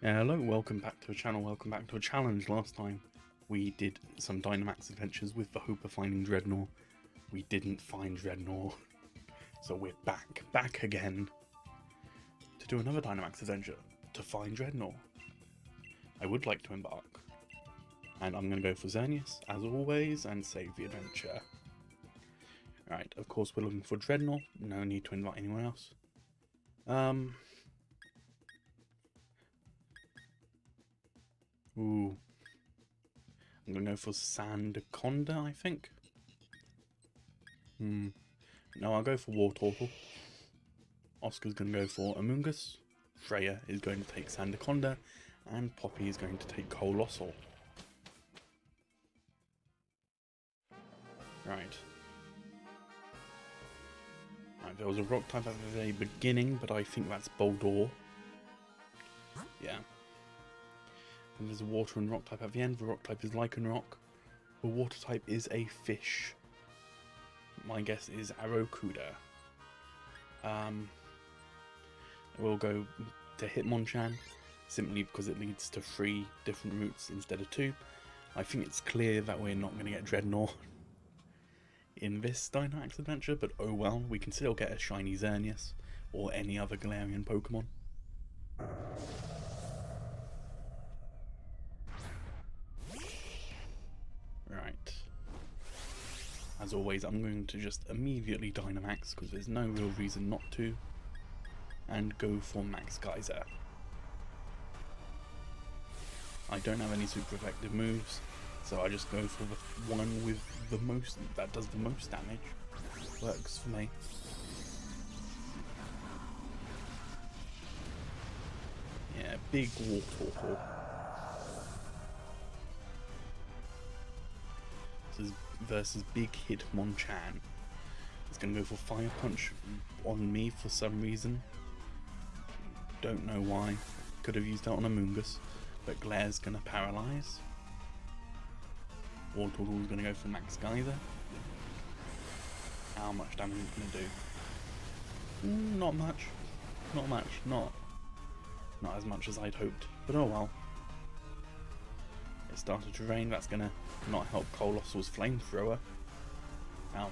Hello, welcome back to the channel, welcome back to a challenge. Last time we did some Dynamax Adventures with the hope of finding Drednaw. We didn't find Drednaw, so we're back again to do another Dynamax Adventure to find Drednaw. I would like to embark, and I'm going to go for Xerneas as always and save the adventure. Right, of course we're looking for Drednaw, no need to invite anyone else. Ooh. I'm going to go for Sandaconda, I think. No, I'll go for Wartortle. Oscar's going to go for Amoonguss. Freya is going to take Sandaconda. And Poppy is going to take Colossal. Right. Right, there was a rock type at the very beginning, but I think that's Boldore. Yeah. And there's a water and rock type at the end. The rock type is Lycanroc. The water type is a fish. My guess is Barraskewda. We'll go to Hitmonchan, simply because it leads to 3 different routes instead of 2. I think it's clear that we're not going to get Drednaw in this Dynamax adventure, but oh well, we can still get a shiny Xerneas or any other Galarian Pokemon. Right. As always, I'm going to just immediately Dynamax because there's no real reason not to, and go for Max Geyser. I don't have any super effective moves, so I just go for the one with the most, that does the most damage. Works for me. Yeah, big Wartortle. This is versus big Hitmonchan. It's going to go for Fire Punch on me for some reason. Don't know why. Could have used that on Amoonguss, but Glare's going to paralyze. Wartortle is going to go for Max Geyser. How much damage is it going to do? Not much. Not much. Not as much as I'd hoped. But oh well. It started to rain. That's going to not help Colossal's Flamethrower. Ow.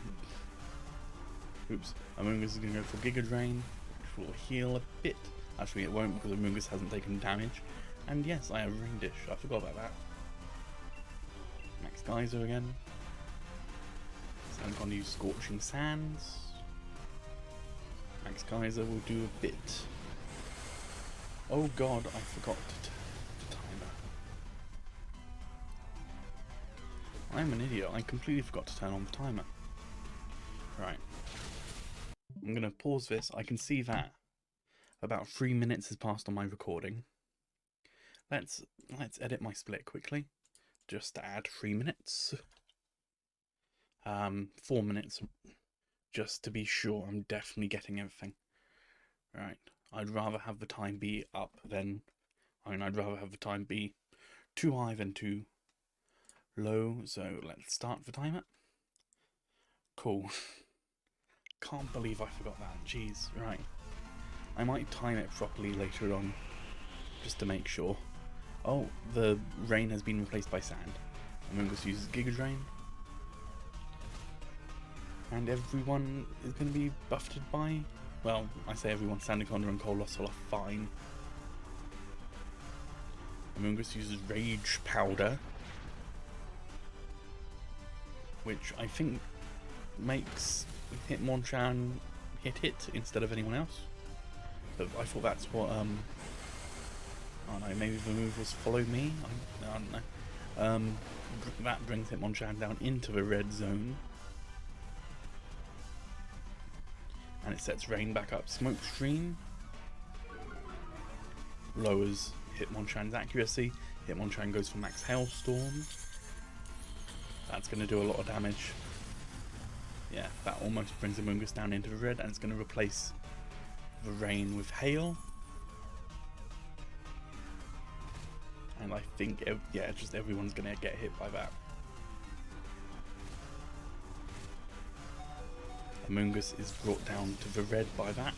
Oops. Amoonguss is going to go for Giga Drain, which will heal a bit. Actually, it won't because Amoonguss hasn't taken damage. And yes, I have Ring Dish. I forgot about that. Max Geyser again. So I'm going to use Scorching Sands. Max Geyser will do a bit. Oh god, I forgot to timer. I'm an idiot. I completely forgot to turn on the timer. Right. I'm going to pause this. I can see that about 3 minutes has passed on my recording. Let's edit my split quickly. Just to add 3 minutes. 4 minutes. Just to be sure I'm definitely getting everything. Right. I'd rather have the time be up than... I'd rather have the time be too high than too low. So let's start the timer. Cool. Can't believe I forgot that. Jeez. Right. I might time it properly later on, just to make sure. Oh, the rain has been replaced by sand. Amoonguss uses Giga Drain. And everyone is going to be buffeted by... Well, I say everyone, Sandaconda and Colossal are fine. Amoonguss uses Rage Powder, which I think makes Hitmonchan hit it instead of anyone else. But I thought that's what, I don't know, maybe the move was Follow Me? I don't know. That brings Hitmonchan down into the red zone. And it sets Rain back up. Smoke Screen lowers Hitmonchan's accuracy. Hitmonchan goes for Max Hailstorm. That's going to do a lot of damage. Yeah, that almost brings Amoonguss down into the red, and it's going to replace the rain with hail. And I think, yeah, just everyone's going to get hit by that. Amoonguss is brought down to the red by that.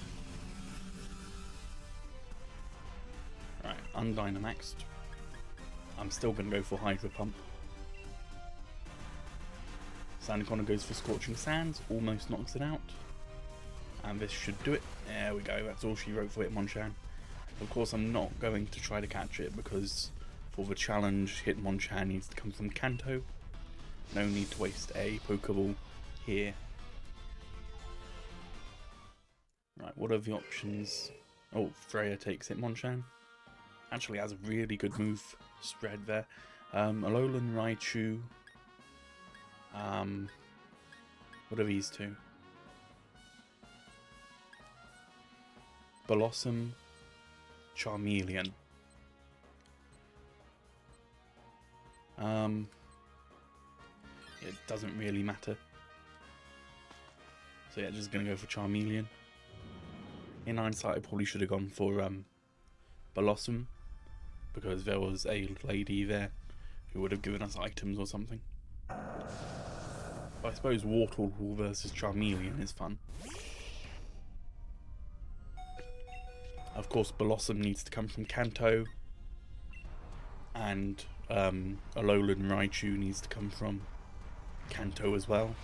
Right, undynamaxed. I'm still going to go for Hydro Pump. Sandaconda goes for Scorching Sands, almost knocks it out. And this should do it. There we go, that's all she wrote for Hitmonchan. Of course, I'm not going to try to catch it because for the challenge, Hitmonchan needs to come from Kanto. No need to waste a Pokeball here. Right, what are the options? Oh, Freya takes Hitmonchan. Actually has a really good move spread there. Alolan Raichu. What are these two? Blossom, Charmeleon. It doesn't really matter. So yeah, just gonna go for Charmeleon. In hindsight, I probably should have gone for Blossom, because there was a lady there who would have given us items or something. But I suppose Wartortle versus Charmeleon is fun. Of course, Blossom needs to come from Kanto, and Alolan Raichu needs to come from Kanto as well.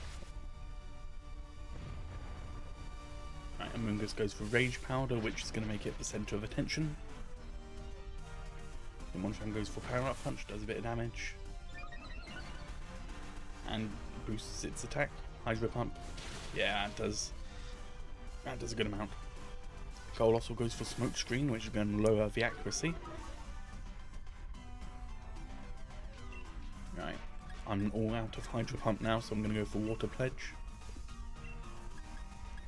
Right, Amoonguss goes for Rage Powder, which is going to make it the centre of attention. Hitmonchan goes for Power Up Punch, does a bit of damage, and boosts its attack. Hydro Pump, yeah, that does a good amount. Colossal goes for Smoke Screen, which is going to lower the accuracy. Right, I'm all out of Hydro Pump now, so I'm going to go for Water Pledge.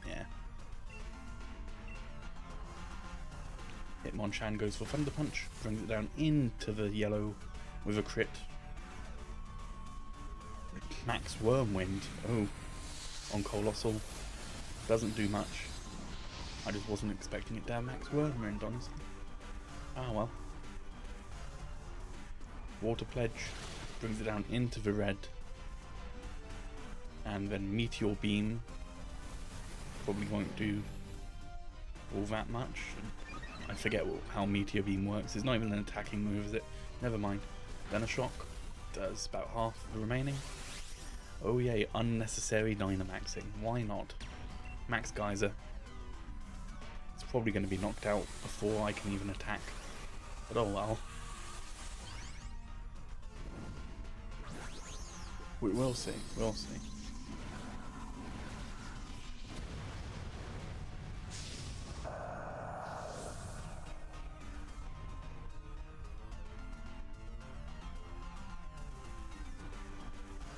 Yeah. Hitmonchan goes for Thunder Punch, brings it down into the yellow with a crit. Max Wormwind, oh, on Colossal, doesn't do much. I just wasn't expecting it to have Max Wormwind, honestly. Ah well. Water Pledge brings it down into the red. And then Meteor Beam probably won't do all that much. I forget how Meteor Beam works. It's not even an attacking move, is it? Never mind. Then a Shock does about half the remaining. Oh yay, unnecessary Dynamaxing. Why not? Max Geyser. It's probably going to be knocked out before I can even attack. But oh well. We'll see. We'll see.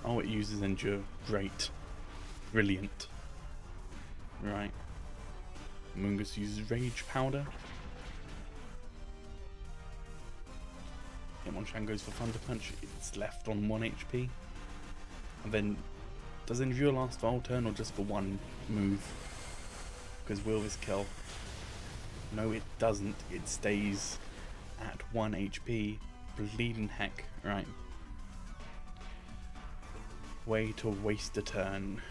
Oh, it uses Endure. Great. Brilliant. Right. Amoonguss uses Rage Powder. Hitmonchan goes for Thunder Punch. It's left on 1 HP. And then, does Endure last for all turn or just for one move? Because will this kill? No, it doesn't. It stays at 1 HP. Bleeding heck. Right. Way to waste a turn.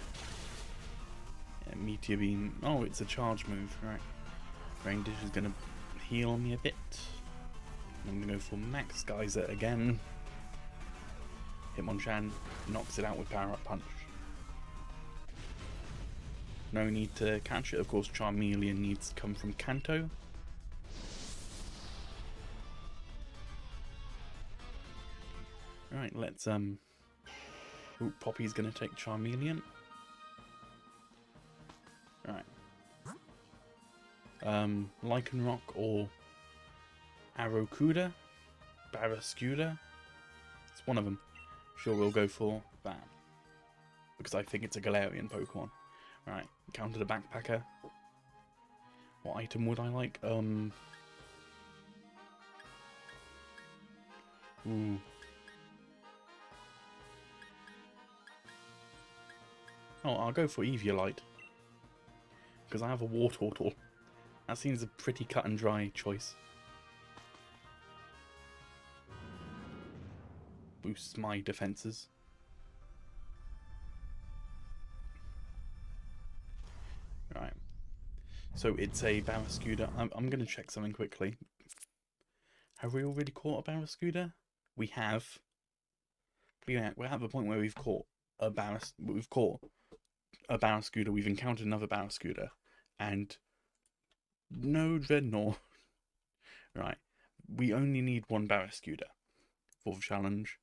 Yeah, Meteor Beam. Oh, it's a charge move. Right. Rain Dish is going to heal me a bit. I'm going to go for Max Geyser again. Hitmonchan knocks it out with Power Up Punch. No need to catch it. Of course, Charmeleon needs to come from Kanto. Right, let's Ooh, Poppy's gonna take Charmeleon. Right. Lycanroc or Barraskewda. It's one of them. Sure, we'll go for that. Because I think it's a Galarian Pokemon. Right, counter the Backpacker. What item would I like? Ooh. Oh, I'll go for Eviolite. Because I have a Wartortle. That seems a pretty cut and dry choice. Boosts my defenses. Right. So it's a Barraskewda. I'm going to check something quickly. Have we already caught a Barraskewda? We have. Yeah, we're at the point where we've caught a Barraskewda, we've encountered another Barraskewda, and no Drednaw. Right. We only need one Barraskewda for the challenge.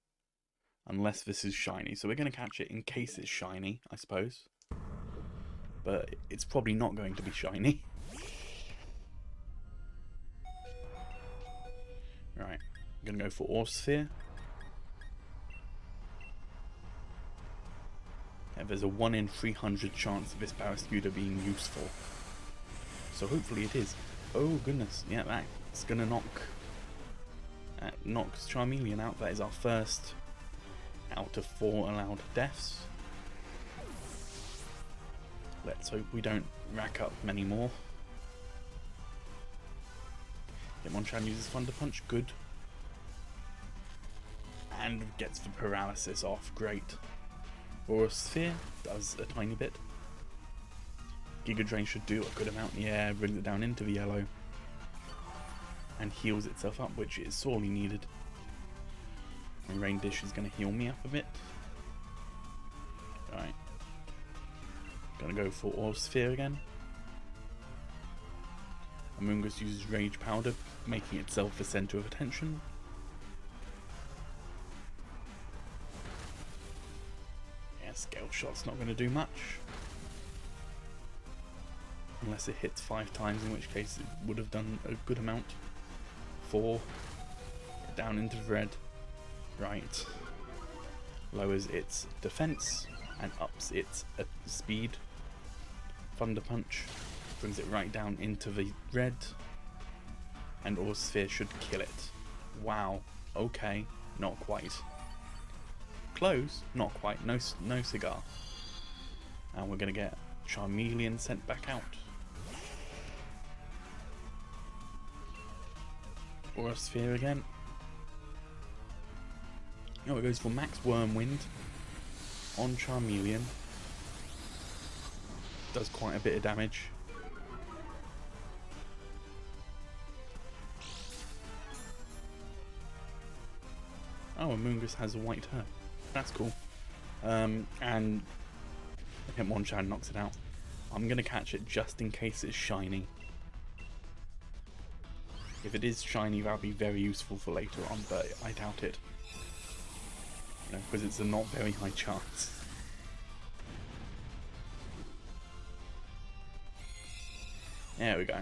Unless this is shiny. So we're going to catch it in case it's shiny, I suppose. But it's probably not going to be shiny. Right. I'm going to go for Orsphere. Yeah, there's a 1 in 300 chance of this Barraskewda being useful. So hopefully it is. Oh goodness. Yeah, that's going to knock... knocks Charmeleon out. That is our first out of 4 allowed deaths. Let's hope we don't rack up many more. Hitmonchan uses Thunder Punch, good. And gets the paralysis off, great. Aura Sphere does a tiny bit. Giga Drain should do a good amount, yeah, brings it down into the yellow. And heals itself up, which is sorely needed. And Rain Dish is going to heal me up a bit. Alright. Gonna go for Aura Sphere again. Amoonguss uses Rage Powder, making itself the centre of attention. Yeah, Scale Shot's not going to do much. Unless it hits 5 times, in which case it would have done a good amount. 4. Down into the red. Right. Lowers its defense and ups its speed. Thunder Punch brings it right down into the red. And Aura Sphere should kill it. Wow. Okay. Not quite. Close. Not quite. No cigar. And we're going to get Charmeleon sent back out. Aura Sphere again. Oh, it goes for Max Wormwind on Charmeleon. Does quite a bit of damage. Oh, Amoonguss has a white herb. That's cool. And Hitmonchan knocks it out. I'm going to catch it just in case it's shiny. If it is shiny, that'll be very useful for later on, but I doubt it. You know, because it's a not very high chance. There we go.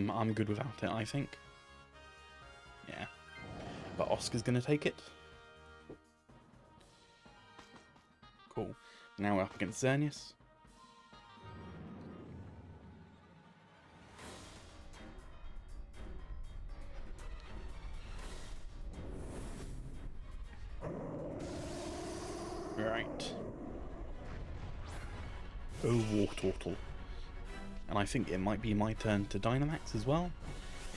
I'm good without it, I think. Yeah. But Oscar's gonna take it. Cool. Now we're up against Xerneas. Right. Oh, Wartortle. And I think it might be my turn to Dynamax as well.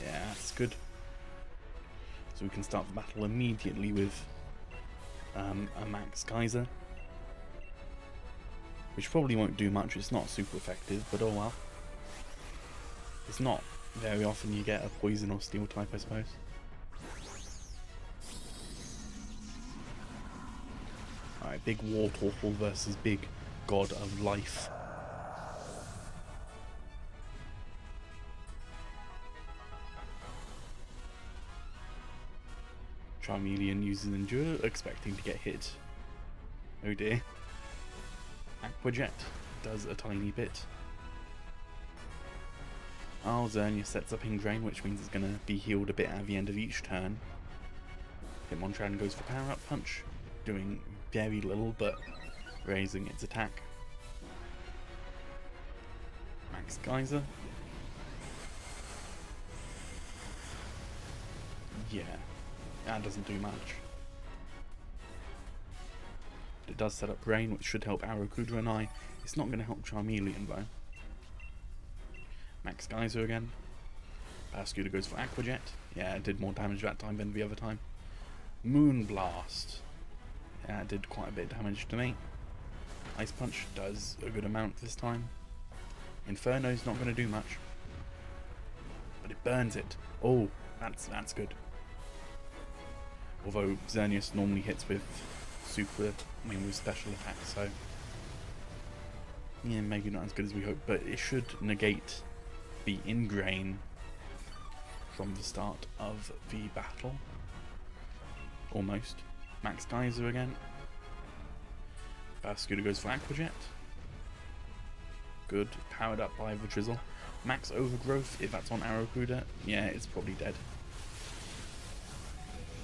Yeah, that's good. So we can start the battle immediately with a Max Geyser. Which probably won't do much, it's not super effective, but oh well. It's not very often you get a poison or steel type, I suppose. Alright, big Wartortle versus big God of Life. Charmeleon uses Endure, expecting to get hit. Oh dear. Aqua Jet does a tiny bit. Oh, Xerneas sets up Ingrain, which means it's going to be healed a bit at the end of each turn. Hitmonchan goes for Power Up Punch, doing very little, but raising its attack. Max Geyser. Yeah, that doesn't do much. It does set up Rain, which should help Barraskewda and I. It's not going to help Charmeleon though. Max Geyser again. Barraskewda goes for Aqua Jet. Yeah, it did more damage that time than the other time. Moonblast. Yeah, it did quite a bit of damage to me. Ice Punch does a good amount this time. Inferno's not going to do much, but it burns it. Oh, that's good. Although Xerneas normally hits with with special attacks, so yeah, maybe not as good as we hope, but it should negate the Ingrain from the start of the battle. Almost. Max Geyser again. Barraskewda goes for Aqua Jet. Good. Powered up by the Drizzle. Max Overgrowth, if that's on Barraskewda, yeah, it's probably dead.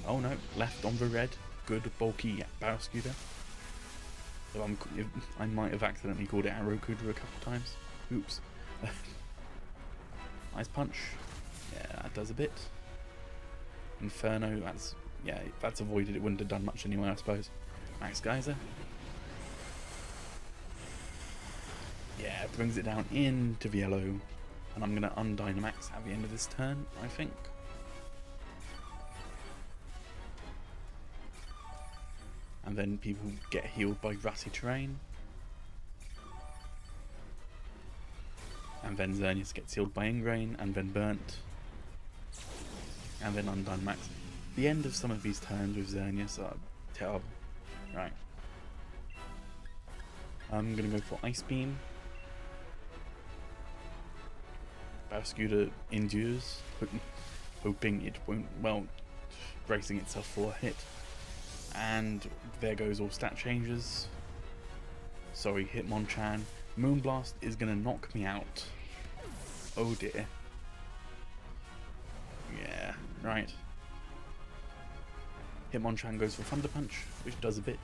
Oh no, left on the red. Good, bulky Barraskewda. So I might have accidentally called it Barraskewda a couple times. Oops. Ice Punch. Yeah, that does a bit. Inferno, yeah, if that's avoided, it wouldn't have done much anyway, I suppose. Max Geyser. Yeah, it brings it down into the yellow. And I'm going to undynamax at the end of this turn, I think. And then people get healed by grassy terrain. And then Xerneas gets healed by Ingrain, and then burnt. And then undynamax. The end of some of these turns with Xerneas are terrible. Right. I'm going to go for Ice Beam. Barraskewda endures, hoping it won't, well, bracing itself for a hit. And there goes all stat changes. Sorry, Hitmonchan. Moonblast is going to knock me out. Oh dear. Yeah, right. Hitmonchan goes for Thunder Punch, which does a bit.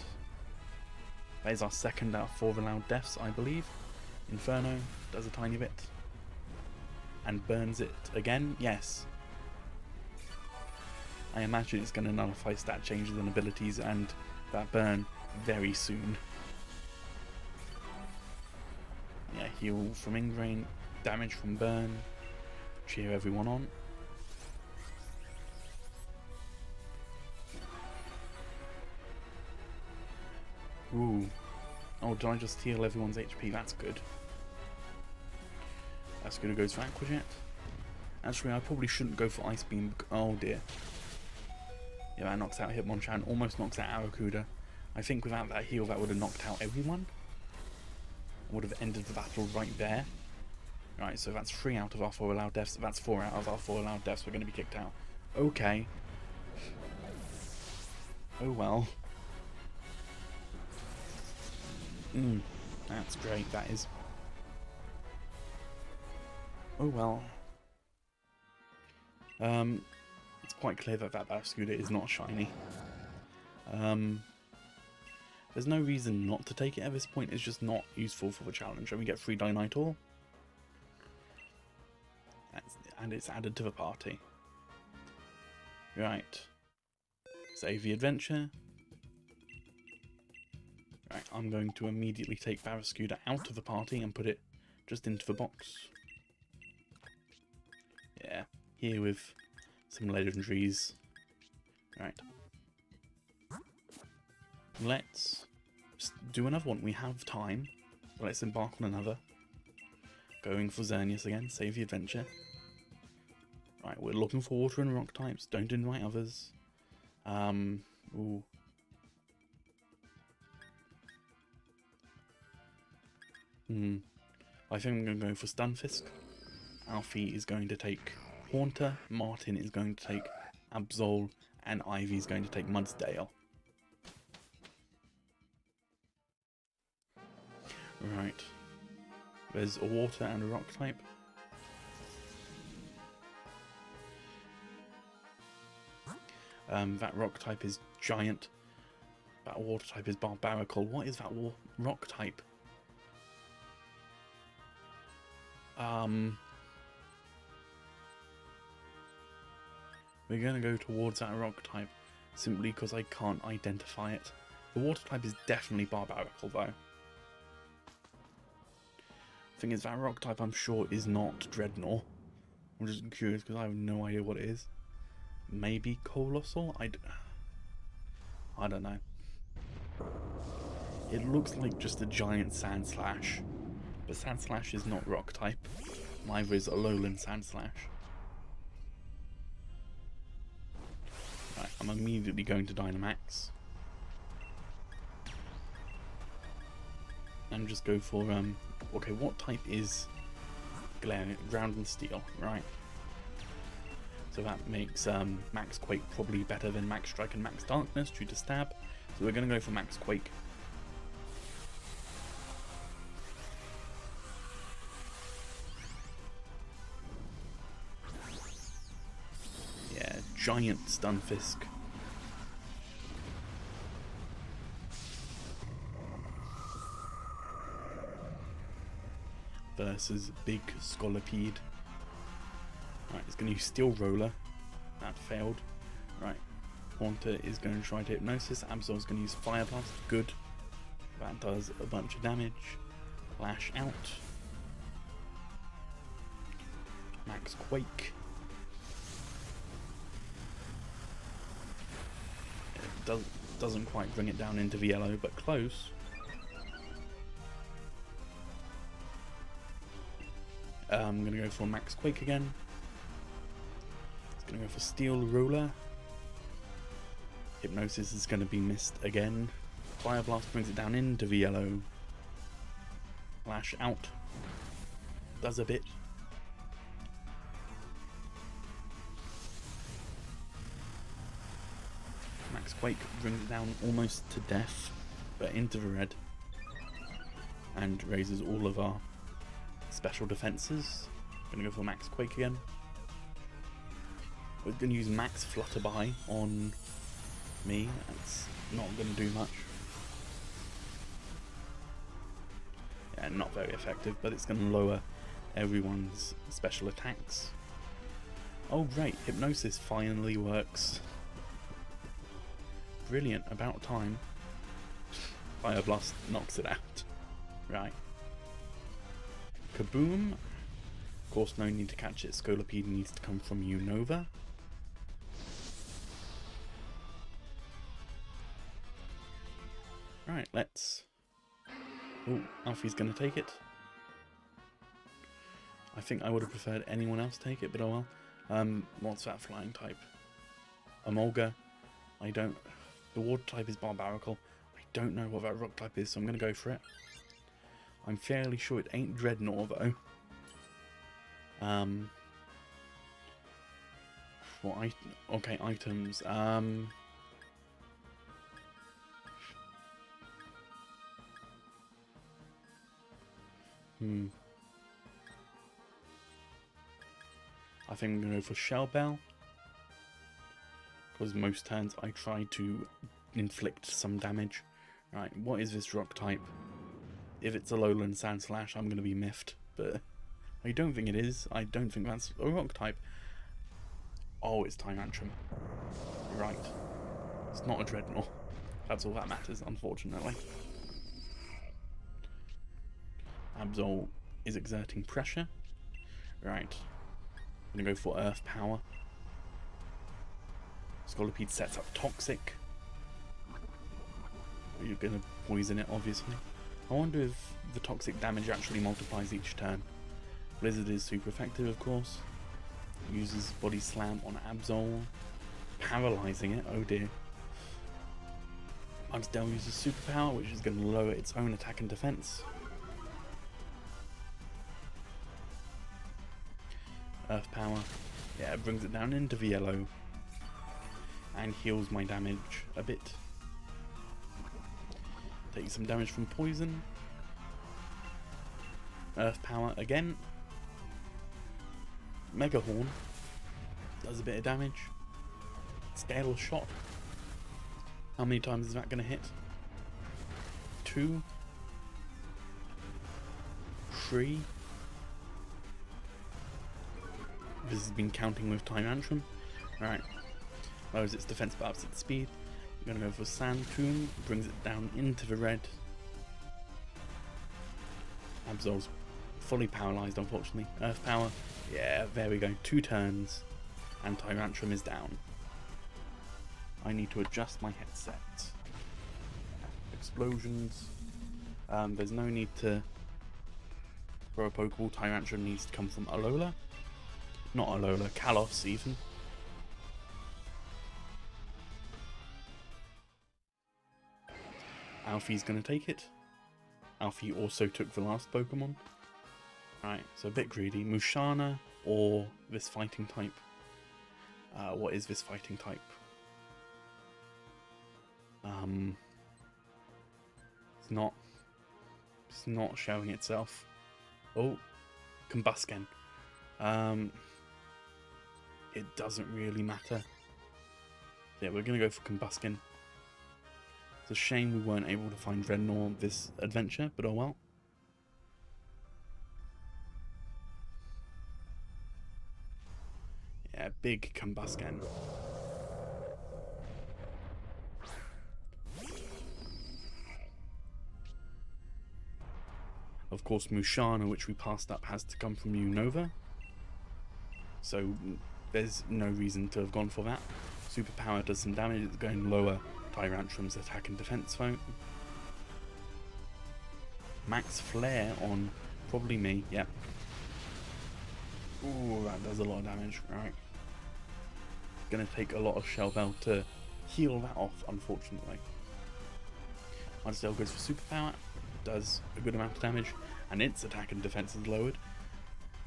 That is our second out of 4 allowed deaths, I believe. Inferno does a tiny bit. And burns it again, yes. I imagine it's going to nullify stat changes and abilities and that burn very soon. Yeah, heal from Ingrain, damage from burn, cheer everyone on. Ooh. Oh, did I just heal everyone's HP? That's good. That's going to go for Aqua Jet. Actually, I probably shouldn't go for Ice Beam. Oh dear. Yeah, that knocks out Hitmonchan. Almost knocks out Barraskewda. I think without that heal, that would have knocked out everyone. Would have ended the battle right there. Right, so that's 3 out of our 4 allowed deaths. That's 4 out of our 4 allowed deaths. We're going to be kicked out. Okay. Oh well. That's great. That is. Oh well. It's quite clear that Barraskewda is not shiny. There's no reason not to take it at this point. It's just not useful for the challenge. And we get 3 Dynamax. And it's added to the party. Right. Save the adventure. Right, I'm going to immediately take Barraskewda out of the party and put it just into the box. Yeah, here with some legendaries. Right. Let's do another one. We have time. So let's embark on another. Going for Xerneas again. Save the adventure. Right, we're looking for water and rock types. Don't invite others. Ooh. I think I'm going to go for Stunfisk. Alfie is going to take Haunter. Martin is going to take Absol. And Ivy is going to take Mudsdale. Right. There's a water and a rock type. That rock type is Giant. That water type is Barbarical. What is that rock type? We're going to go towards that rock type simply because I can't identify it. The water type is definitely Barbarical though. Thing is, that rock type I'm sure is not Drednaw. I'm just curious because I have no idea what it is. Maybe Colossal? I don't know. It looks like just a giant Sand Slash, but Sand Slash is not rock type. Neither is Alolan Sand Slash. Right, I'm immediately going to Dynamax. And just go for, okay, what type is Ground and Steel, right? So that makes Max Quake probably better than Max Strike and Max Darkness due to stab. So we're going to go for Max Quake. Yeah, giant Stunfisk. Versus Big Scolipede. Right, it's going to use Steel Roller. That failed. Right, Haunter is going to try to Hypnosis. Absol is going to use Fire Blast. Good. That does a bunch of damage. Lash out. Max Quake. It doesn't quite bring it down into the yellow, but close. I'm going to go for Max Quake again. Going to go for Steel Roller. Hypnosis is going to be missed again. Fire Blast brings it down into the yellow. Lash out. Does a bit. Max Quake brings it down almost to death, but into the red. And raises all of our special defenses. Going to go for Max Quake again. We're going to use Max Flutterby on me. That's not going to do much. Yeah, not very effective, but it's going to lower everyone's special attacks. Oh great, Hypnosis finally works. Brilliant, about time. Fire Blast knocks it out. Right. Kaboom. Of course, no need to catch it. Scolipede needs to come from Unova. Right, let's... Oh, Alfie's going to take it. I think I would have preferred anyone else take it, but oh well. What's that flying type? Emolga. I don't... The water type is Barbaracle. I don't know what that rock type is, so I'm going to go for it. I'm fairly sure it ain't Drednaw, though. What okay, items. I think I'm going to go for Shell Bell. Because most turns I try to inflict some damage. Right, what is this rock type? If it's a Alolan Sand Slash, I'm going to be miffed. But I don't think it is. I don't think that's a rock type. Oh, it's Tyrantrum. Right. It's not a Drednaw. That's all that matters, unfortunately. Absol is exerting pressure. Right. I'm going to go for Earth Power. Scolipede sets up Toxic. You're going to poison it, obviously. I wonder if the Toxic damage actually multiplies each turn. Blizzard is super effective, of course. Uses Body Slam on Absol. Paralyzing it, oh dear. Mugsdale uses Superpower, which is going to lower its own attack and defense. Earth Power. Yeah, it brings it down into the yellow. And heals my damage a bit. Take some damage from poison. Earth Power again. Mega Horn. Does a bit of damage. Scale Shot. How many times is that going to hit? 2. 3. This has been counting with Tyrantrum. Right. Lowers its defense by opposite speed. I'm going to go for Sand Tomb. Brings it down into the red. Absol's fully paralyzed, unfortunately. Earth Power. Yeah, there we go. 2 turns. And Tyrantrum is down. I need to adjust my headset. Explosions. There's no need to throw a Pokeball. Tyrantrum needs to come from Alola. Not Alola, Kalos even. Alfie's going to take it. Alfie also took the last Pokemon. Right, so a bit greedy. Mushana or this fighting type? What is this fighting type? It's not showing itself. Oh, Combusken. It doesn't really matter. Yeah, we're gonna go for Combusken. It's a shame we weren't able to find Drednaw this adventure, but oh well. Yeah, big Combusken. Of course, Mushana, which we passed up, has to come from Unova. So there's no reason to have gone for that. Superpower does some damage. It's going lower Tyrantrum's attack and defense phone. Max Flare on probably me. Yep. Ooh, that does a lot of damage. Right. Gonna take a lot of Shell Bell to heal that off, unfortunately. Mudsdale goes for Superpower. Does a good amount of damage, and its attack and defense is lowered.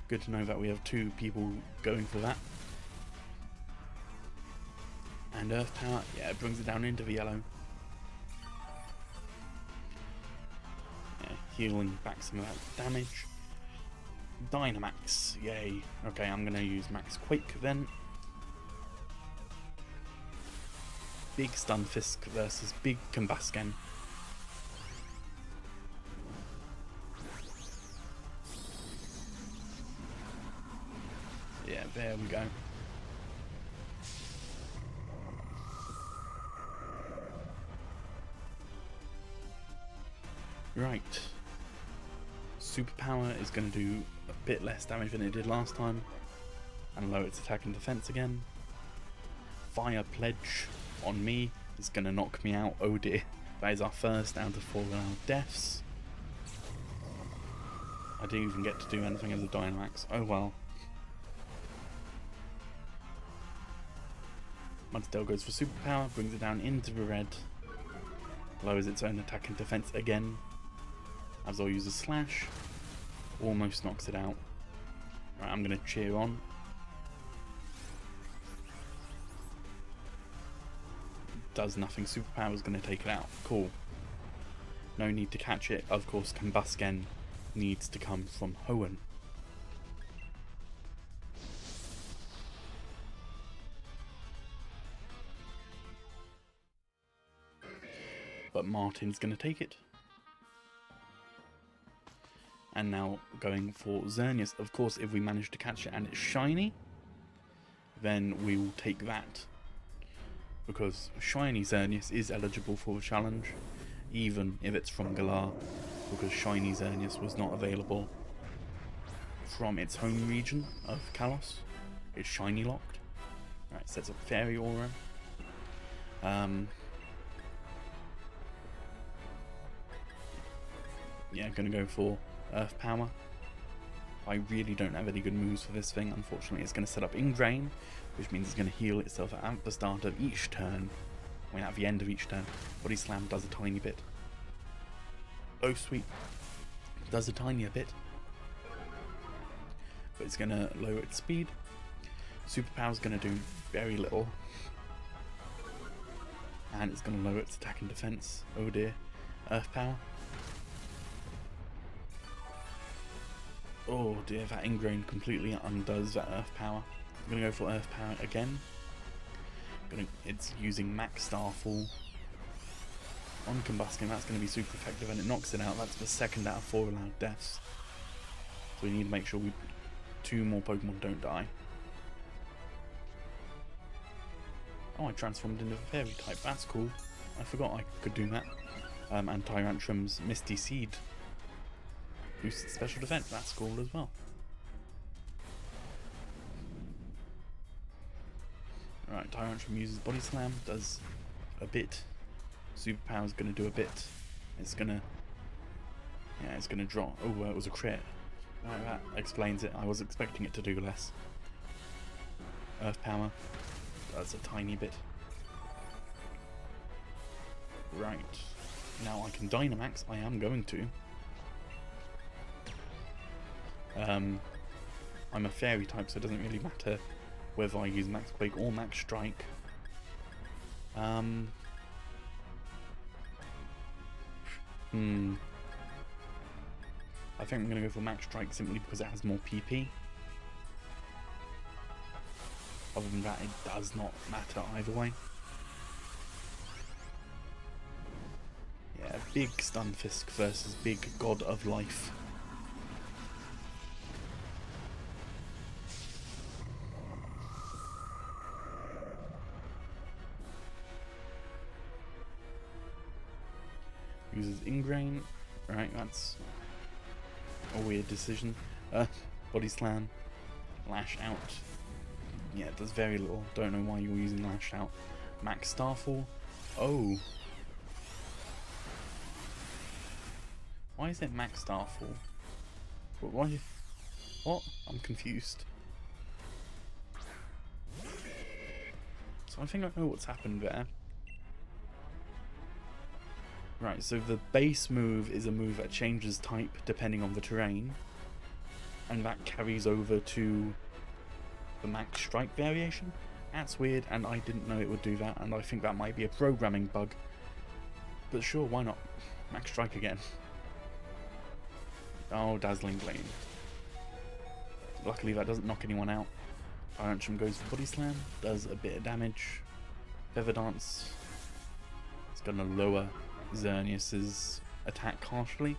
Good to know that we have two people going for that. And Earth Power, yeah, it brings it down into the yellow. Yeah, healing back some of that damage. Dynamax, yay. Okay, I'm gonna use Max Quake then. Big Stunfisk versus Big Combusken. Yeah, there we go. Right. Superpower is going to do a bit less damage than it did last time, and lower its attack and defense again. Fire Pledge on me is going to knock me out. Oh dear. That is our first out of 4 round deaths. I didn't even get to do anything as a Dynamax. Oh well. Mudsdale goes for Superpower, brings it down into the red, lowers its own attack and defense again. Absol uses Slash, almost knocks it out. Right, I'm going to cheer on. Does nothing, Superpower is going to take it out. Cool. No need to catch it. Of course, Combusken needs to come from Hoenn. But Martin's going to take it. And now going for Xerneas. Of course, if we manage to catch it and it's shiny, then we will take that. Because shiny Xerneas is eligible for the challenge, even if it's from Galar, because shiny Xerneas was not available from its home region of Kalos. It's shiny locked. Alright, sets up Fairy Aura. Yeah, gonna go for Earth Power. I really don't have any good moves for this thing. Unfortunately, it's going to set up Ingrain, which means it's going to heal itself at the start of each turn. I mean, at the end of each turn. Body Slam does a tiny bit. Oh, sweet. Does a tiny bit. But it's going to lower its speed. Superpower's going to do very little. And it's going to lower its attack and defense. Oh dear. Earth Power. Oh dear, that Ingrain completely undoes that Earth Power. I'm going to go for Earth Power again. It's using Max Starfall on Combusken. That's going to be super effective and it knocks it out. That's the second out of 4 allowed deaths. So we need to make sure 2 more Pokemon don't die. Oh, I transformed into a Fairy type. That's cool. I forgot I could do that. And Tyrantrum's Misty Seed boosts special defense. That's cool as well. Alright, Tyrantrum uses Body Slam, does a bit. Superpower's going to do a bit. It's going to Yeah, it's going to drop. Oh, it was a crit. Right, that explains it. I was expecting it to do less. Earth Power does a tiny bit. Right. Now I can Dynamax. I am going to. I'm a fairy type, so it doesn't really matter whether I use Max Quake or Max Strike. I think I'm going to go for Max Strike simply because it has more PP. Other than that, it does not matter either way. Yeah, big Stunfisk versus big God of Life. Uses Ingrain. Right, that's a weird decision. Body Slam. Lash Out. Yeah, it does very little. Don't know why you're using Lash Out. Max Starfall. Oh. Why is it Max Starfall? Why? What? I'm confused. So I think I know what's happened there. Right, so the base move is a move that changes type depending on the terrain, and that carries over to the Max Strike variation. That's weird, and I didn't know it would do that, and I think that might be a programming bug. But sure, why not? Max Strike again. Oh, Dazzling Gleam. Luckily that doesn't knock anyone out. Tyrantrum goes for Body Slam, does a bit of damage. Feather Dance. It's going to lower Xerneas's attack harshly.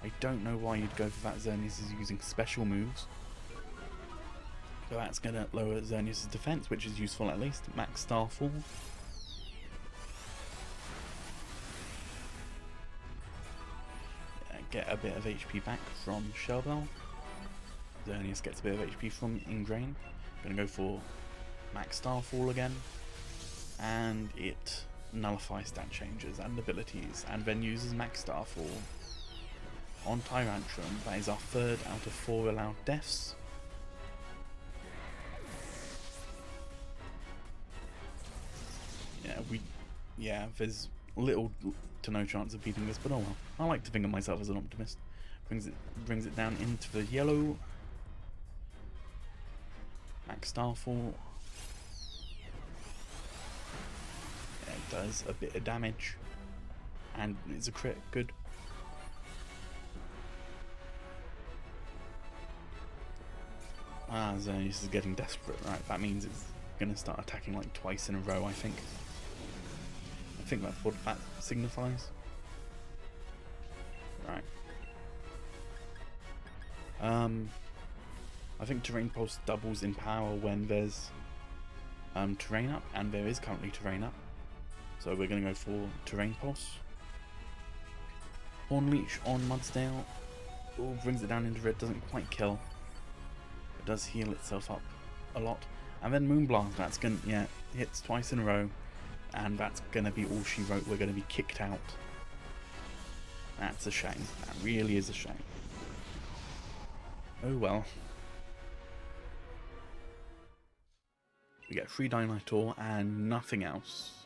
I don't know why you'd go for that. Xerneas is using special moves. But that's going to lower Xerneas's defense, which is useful at least. Max Starfall. Get a bit of HP back from Shellbell. Xerneas gets a bit of HP from Ingrain. Going to go for Max Starfall again. And it nullifies stat changes and abilities, and then uses Max Starfall on Tyrantrum. That is our 3rd out of 4 allowed deaths. Yeah, there's little to no chance of beating this, but oh well. I like to think of myself as an optimist. Brings it down into the yellow. Max Starfall. It does a bit of damage, and it's a crit. Good. Xerneas is getting desperate. Right, that means it's going to start attacking like twice in a row, I think. I think that's what that signifies. Right. I think Terrain Pulse doubles in power when there's terrain up, and there is currently terrain up. So we're going to go for Terrain Pulse. Horn Leech on Mudsdale. Oh, brings it down into red, doesn't quite kill. It does heal itself up a lot. And then Moonblast, that's going to, yeah, hits twice in a row. And that's going to be all she wrote. We're going to be kicked out. That's a shame. That really is a shame. Oh well. We get 3 Dynamax and nothing else.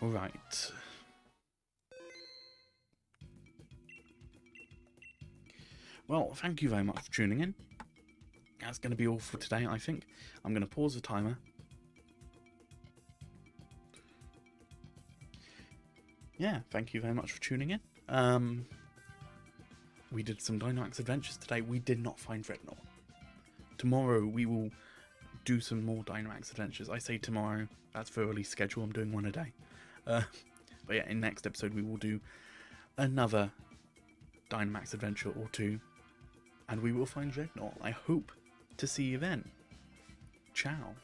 Alright. Well, thank you very much for tuning in. That's going to be all for today, I think. I'm going to pause the timer. Yeah, thank you very much for tuning in. We did some Dynamax Adventures today. We did not find Drednaw. Tomorrow we will do some more Dynamax Adventures. I say tomorrow, that's for release schedule. I'm doing one a day. But yeah, in next episode we will do another Dynamax Adventure or 2. And we will find Drednaw. I hope to see you then. Ciao.